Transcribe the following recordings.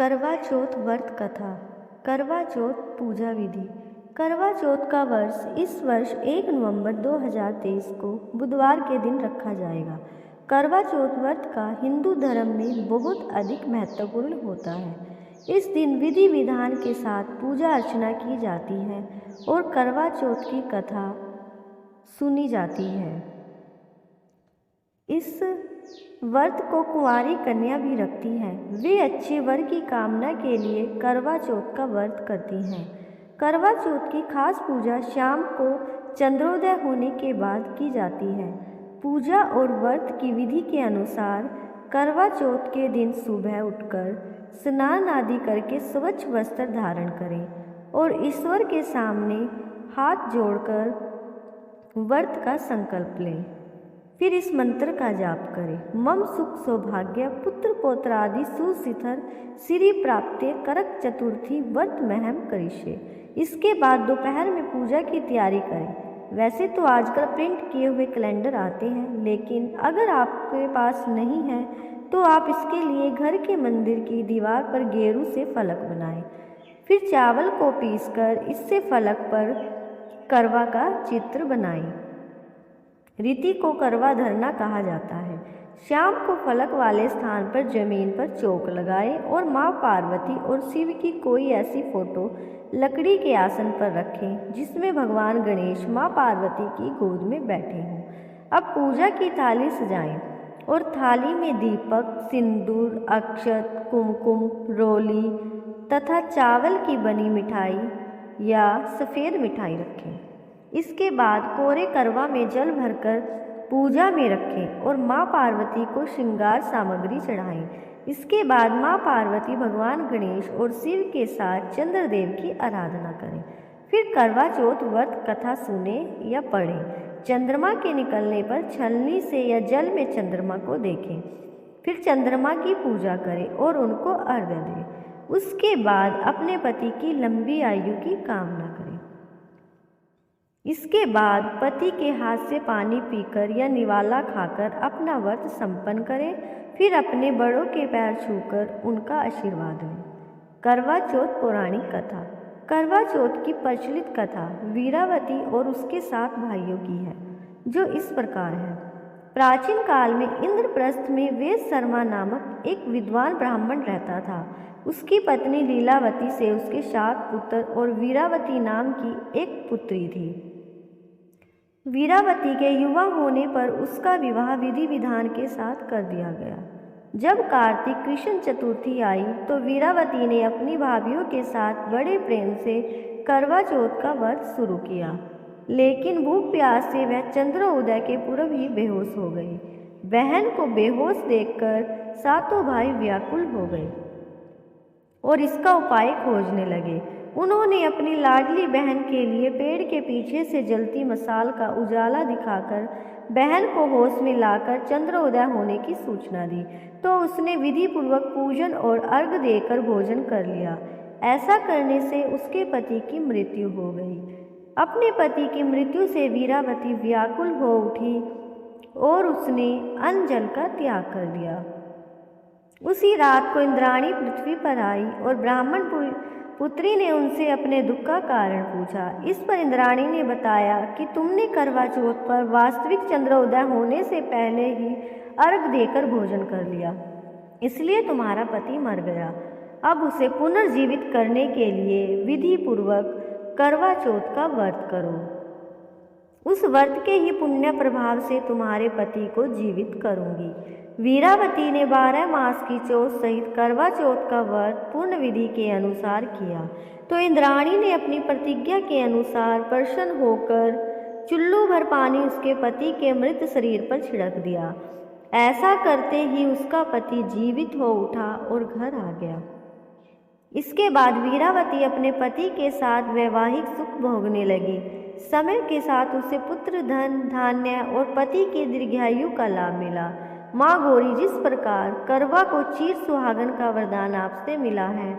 करवा चौथ व्रत कथा। करवा चौथ पूजा विधि। करवा चौथ का वर्ष इस वर्ष 1 नवंबर 2023 को बुधवार के दिन रखा जाएगा। करवा चौथ व्रत का हिंदू धर्म में बहुत अधिक महत्वपूर्ण होता है। इस दिन विधि विधान के साथ पूजा अर्चना की जाती है और करवा चौथ की कथा सुनी जाती है। इस व्रत को कुंवारी कन्या भी रखती हैं। वे अच्छे वर की कामना के लिए करवा चौथ का व्रत करती हैं। करवा चौथ की खास पूजा शाम को चंद्रोदय होने के बाद की जाती है। पूजा और व्रत की विधि के अनुसार करवा चौथ के दिन सुबह उठकर स्नान आदि करके स्वच्छ वस्त्र धारण करें और ईश्वर के सामने हाथ जोड़कर व्रत का संकल्प लें। फिर इस मंत्र का जाप करें। मम सुख सौभाग्य पुत्र पौत्र आदि सुसिथर श्री प्राप्ते करक चतुर्थी व्रत महम करिष्ये। इसके बाद दोपहर में पूजा की तैयारी करें। वैसे तो आजकल प्रिंट किए हुए कैलेंडर आते हैं, लेकिन अगर आपके पास नहीं है तो आप इसके लिए घर के मंदिर की दीवार पर गेरू से फलक बनाएं। फिर चावल को पीसकर इससे फलक पर करवा का चित्र बनाएं। रीति को करवा धरना कहा जाता है। शाम को फलक वाले स्थान पर जमीन पर चौक लगाएं और माँ पार्वती और शिव की कोई ऐसी फोटो लकड़ी के आसन पर रखें जिसमें भगवान गणेश माँ पार्वती की गोद में बैठे हों। अब पूजा की थाली सजाएं और थाली में दीपक, सिंदूर, अक्षत, कुमकुम, रोली तथा चावल की बनी मिठाई या सफ़ेद मिठाई रखें। इसके बाद कोरे करवा में जल भरकर पूजा में रखें और माँ पार्वती को श्रृंगार सामग्री चढ़ाएं। इसके बाद माँ पार्वती, भगवान गणेश और शिव के साथ चंद्रदेव की आराधना करें। फिर करवा चौथ व्रत कथा सुने या पढ़ें। चंद्रमा के निकलने पर छलनी से या जल में चंद्रमा को देखें। फिर चंद्रमा की पूजा करें और उनको अर्घ्य दें। उसके बाद अपने पति की लंबी आयु की कामना करें। इसके बाद पति के हाथ से पानी पीकर या निवाला खाकर अपना व्रत संपन्न करें। फिर अपने बड़ों के पैर छूकर उनका आशीर्वाद लें। करवा चौथ पौराणिक कथा। करवा चौथ की प्रचलित कथा वीरावती और उसके 7 भाइयों की है, जो इस प्रकार है। प्राचीन काल में इंद्रप्रस्थ में वेद शर्मा नामक एक विद्वान ब्राह्मण रहता था। उसकी पत्नी लीलावती से उसके 7 पुत्र और वीरावती नाम की एक पुत्री थी। वीरावती के युवा होने पर उसका विवाह विधि विधान के साथ कर दिया गया। जब कार्तिक कृष्ण चतुर्थी आई तो वीरावती ने अपनी भाभियों के साथ बड़े प्रेम से करवा चौथ का व्रत शुरू किया, लेकिन भूख प्यास से वह चंद्रोदय के पूर्व ही बेहोश हो गई। बहन को बेहोश देखकर 7 भाई व्याकुल हो गए और इसका उपाय खोजने लगे। उन्होंने अपनी लाडली बहन के लिए पेड़ के पीछे से जलती मशाल का उजाला दिखाकर बहन को होश में लाकर चंद्रोदय होने की सूचना दी, तो उसने विधि पूर्वक पूजन और अर्घ देकर भोजन कर लिया। ऐसा करने से उसके पति की मृत्यु हो गई। अपने पति की मृत्यु से वीरावती व्याकुल हो उठी और उसने अन्न जल का त्याग कर दिया। उसी रात को इंद्राणी पृथ्वी पर आई और ब्राह्मण पुत्री ने उनसे अपने दुख का कारण पूछा। इस पर इंद्राणी ने बताया कि तुमने करवा चौथ पर वास्तविक चंद्रोदय होने से पहले ही अर्घ देकर भोजन कर लिया, इसलिए तुम्हारा पति मर गया। अब उसे पुनर्जीवित करने के लिए विधि पूर्वक करवा चौथ का व्रत करो। उस व्रत के ही पुण्य प्रभाव से तुम्हारे पति को जीवित करूंगी। वीरावती ने 12 मास की चौथ सहित करवा चौथ का व्रत पूर्ण विधि के अनुसार किया, तो इंद्राणी ने अपनी प्रतिज्ञा के अनुसार प्रसन्न होकर चुल्लू भर पानी उसके पति के मृत शरीर पर छिड़क दिया। ऐसा करते ही उसका पति जीवित हो उठा और घर आ गया। इसके बाद वीरावती अपने पति के साथ वैवाहिक सुख भोगने लगी। समय के साथ उसे पुत्र, धन, धान्य और पति की दीर्घायु का लाभ मिला। माँ गौरी जिस प्रकार करवा को चीर सुहागन का वरदान आपसे मिला है,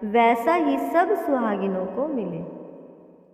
वैसा ही सब सुहागिनों को मिले।